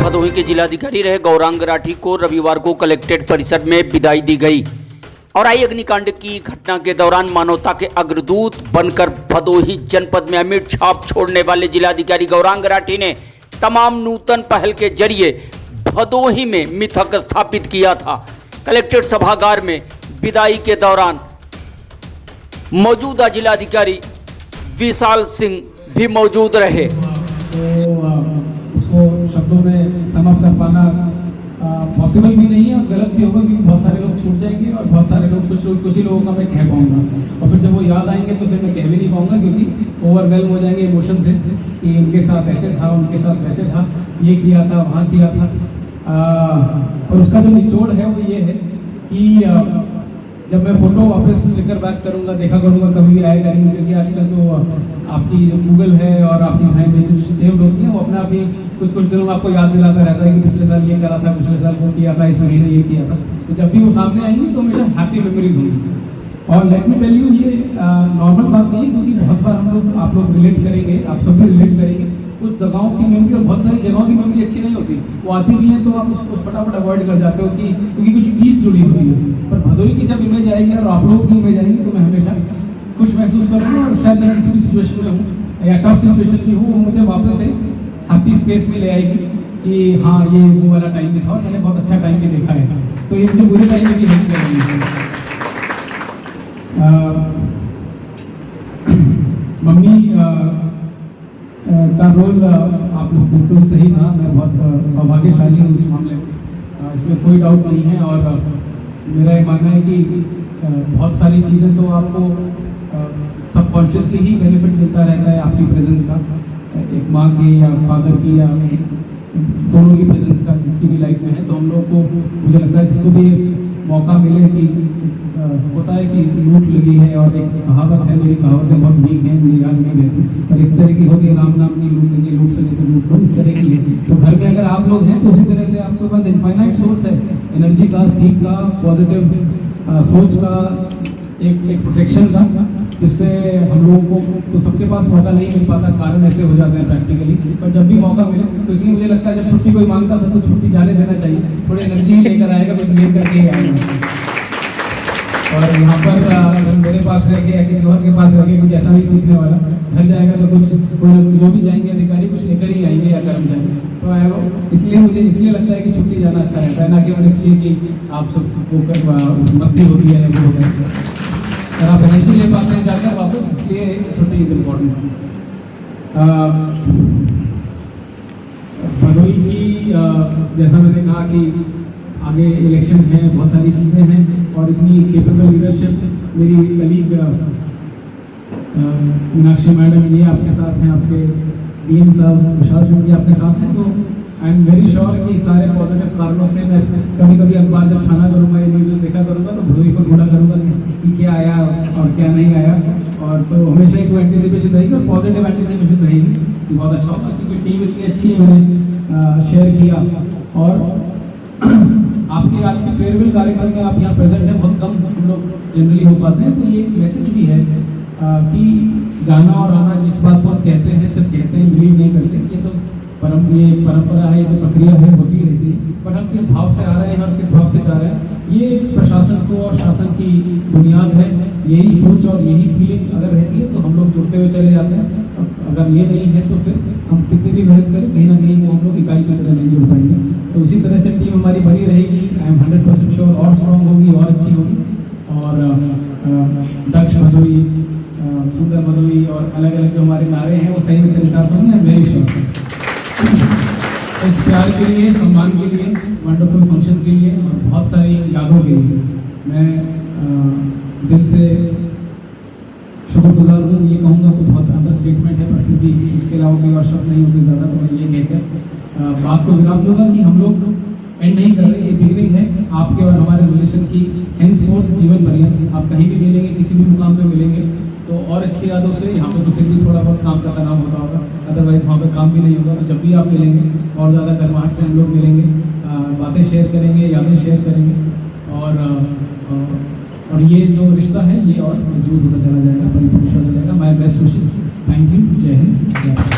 भदोही के जिलाधिकारी रहे गौरांग राठी को रविवार को कलेक्ट्रेट परिसर में विदाई दी गई। और आई अग्निकांड की घटना के दौरान मानवता के अग्रदूत बनकर भदोही जनपद में अमिट छाप छोड़ने वाले जिलाधिकारी गौरांग राठी ने तमाम नूतन पहल के जरिए भदोही में मिथक स्थापित किया था। कलेक्ट्रेट सभागार में विदाई के दौरान मौजूदा जिलाधिकारी विशाल सिंह भी मौजूद रहे। उसको शब्दों में समअप कर पाना पॉसिबल भी नहीं है और गलत भी होगा, क्योंकि बहुत सारे लोग छूट जाएंगे और बहुत सारे लोग कुछ ही लोगों का मैं कह पाऊंगा, और फिर जब वो याद आएंगे तो फिर मैं कह भी नहीं पाऊंगा, क्योंकि ओवरवेलम हो जाएंगे इमोशन से कि उनके साथ ऐसे था, उनके साथ वैसे था, ये किया था, वहाँ किया था। और उसका जो निचोड़ है वो ये है कि जब मैं फोटो वापस लेकर बैक करूंगा, देखा करूंगा, कभी भी आएगा नहीं, क्योंकि आजकल तो आपकी जो गूगल है और आपकी जहाँ इमेजेस सेव्ड होती हैं वो अपने आप ही कुछ दिनों में आपको याद दिलाता रहता है कि पिछले साल ये करा था, पिछले साल वो किया था, इस महीने ये किया था। तो जब भी वो सामने आएंगी तो हमेशा हैप्पी मेमोरीज होंगी। और लेट मी टेल यू, ये नॉर्मल बात नहीं है, क्योंकि बहुत बार आप लोग रिलेट करेंगे, आप सब भी रिलेट करेंगे। कुछ जगहों की मेमोरी और बहुत सारी जगहों की मेमोरी अच्छी नहीं होती, वो आती भी है तो आप उसको फटाफट अवॉइड कर जाते हो कि क्योंकि कुछ चीज़ जुड़ी हुई है। पर भदोही की जब इमेज आएगी और आप लोगों की इमेज आएगी तो मैं हमेशा खुश महसूस करूँगा, और शायद मैं किसी भी सिचुएशन में हूँ या टफ सिचुएशन में हूँ, वो मुझे वापस से हैप्पी स्पेस में ले आएगी कि हाँ ये वो वाला टाइम भी था और मैंने बहुत अच्छा टाइम भी देखा है, तो ये मुझे बुरे टाइम में भी हेल्प करेंगे। मम्मी का रोल आप लोग बिल्कुल सही था, मैं बहुत सौभाग्यशाली हूँ इस मामले में, इसमें कोई डाउट नहीं है। और मेरा ये मानना है कि बहुत सारी चीज़ें तो आपको सबकॉन्शियसली ही बेनिफिट मिलता रहता है आपकी प्रेजेंस का, एक माँ की या फादर की या दोनों की प्रेजेंस का जिसकी भी लाइफ में है। तो हम लोग को मुझे लगता है जिसको भी मौका मिले कि होता है कि लूट लगी है, और एक कहावत है, मेरी कहावतें बहुत वीक हैं, मुझे याद नहीं रहती, पर इस तरह की होती है, राम नाम की लूट लगी, लूट से नहीं लूट लो, इस तरह की है। तो घर में अगर आप लोग हैं तो उसी तरह से आपके पास इनफाइनाइट सोर्स है एनर्जी का, सीख का, पॉजिटिव सोच का, एक प्रोटेक्शन का, जिससे हम लोगों को तो सबके पास मौका नहीं मिल पाता, कारण ऐसे हो जाते हैं प्रैक्टिकली। पर जब भी मौका मिले तो इसलिए मुझे लगता है जब छुट्टी कोई मांगता था तो छुट्टी जाने देना चाहिए, थोड़ी एनर्जी ही लेकर आएगा, कुछ लेकर के आएगा। और यहाँ पर मेरे पास रह के या किसी और के पास रह के कुछ ऐसा नहीं सीखने वाला, घर जाएगा तो कुछ जो भी जाएंगे अधिकारी कुछ लेकर ही आएंगे या कर्मचारी। तो इसलिए मुझे लगता है कि छुट्टी जाना अच्छा रहता है, ना केवल इसलिए कि आप सब मस्ती होती है वो होता है, और आप एनर्जी ले पाते हैं जाकर वापस, इसलिए छुट्टी इज इम्पोर्टेंट। भदोही की जैसा मैंने कहा कि आगे इलेक्शन है, बहुत सारी चीज़ें हैं, और इतनी केपेबल लीडरशिप मेरी कलीग मीनाक्षी मैडम ये आपके साथ हैं, आपके डीएम साहब विशाल सिंह जी आपके साथ हैं, तो आई एम वेरी श्योर कि सारे पॉजिटिव कारणों से मैं कभी अखबार जब छाना करूँगा या न्यूज़ देखा करूँगा तो भदोही को ढूंढा करूँगा कि क्या आया और क्या नहीं आया, और तो हमेशा एक एंटिसिपेशन रहेगी और पॉजिटिव एंटिसिपेशन रहेगी कि बहुत अच्छा होगा, क्योंकि टीम इतनी अच्छी है, मैंने शेयर किया। और आपके आज के फेयरवेल कार्यक्रम में आप यहाँ प्रेजेंट हैं, बहुत कम हम लोग जनरली हो पाते हैं, तो ये एक मैसेज भी है कि जाना और आना जिस बात को आप कहते हैं सिर्फ कहते हैं, बिलीव नहीं करते, ये तो ये परंपरा है, ये तो प्रक्रिया है, होती रहती है, बट हम किस भाव से आ रहे हैं और किस भाव से जा रहे हैं, ये प्रशासन को और शासन की बुनियाद है। यही सोच और यही फीलिंग अगर रहती है तो हम लोग जुड़ते हुए चले जाते हैं, अगर ये नहीं है तो फिर हम कितनी भी मेहनत करें कहीं ना कहीं वो हम लोग इकाई की तरह नहीं जुड़ पाएंगे। तो इसी तरह से टीम हमारी बनी रहेगी, आई एम 100% श्योर, और स्ट्रॉन्ग होगी और अच्छी होगी, और दक्ष भदोही, सुंदर भदोही और अलग अलग जो हमारे नारे हैं वो सही में चरितार्थ होंगे, मेरी श्योर। इस प्यार के लिए, सम्मान के लिए, वंडरफुल फंक्शन के लिए और बहुत सारी यादों के लिए मैं दिल से शुक्रगुजार हूँ। ये कहूँगा तो बहुत अंडरस्टेटमेंट है, पर फिर भी इसके अलावा कोई और शब्द नहीं होते ज़्यादा, तो मैं ये कहकर बात को विराम दूंगा कि हम लोग एंड नहीं कर रहे, ये बिगिनिंग है आपके और हमारे रिलेशन की, हेंसफोर्थ जीवन पर्यंत आप कहीं भी मिलेंगे, किसी भी मुकाम पे मिलेंगे तो और अच्छी यादों से। यहाँ पर तो फिर भी थोड़ा बहुत काम का तनाव होता होगा, अदरवाइज वहाँ पर काम भी नहीं होगा, तो जब भी आप मिलेंगे और ज़्यादा गर्माहट से हम लोग मिलेंगे, बातें शेयर करेंगे, यादें शेयर करेंगे, और ये जो रिश्ता है ये और मजबूत होता चला जाएगा, परिपूर्ण होता चला जाएगा। My best wishes, thank you, जय हिंद।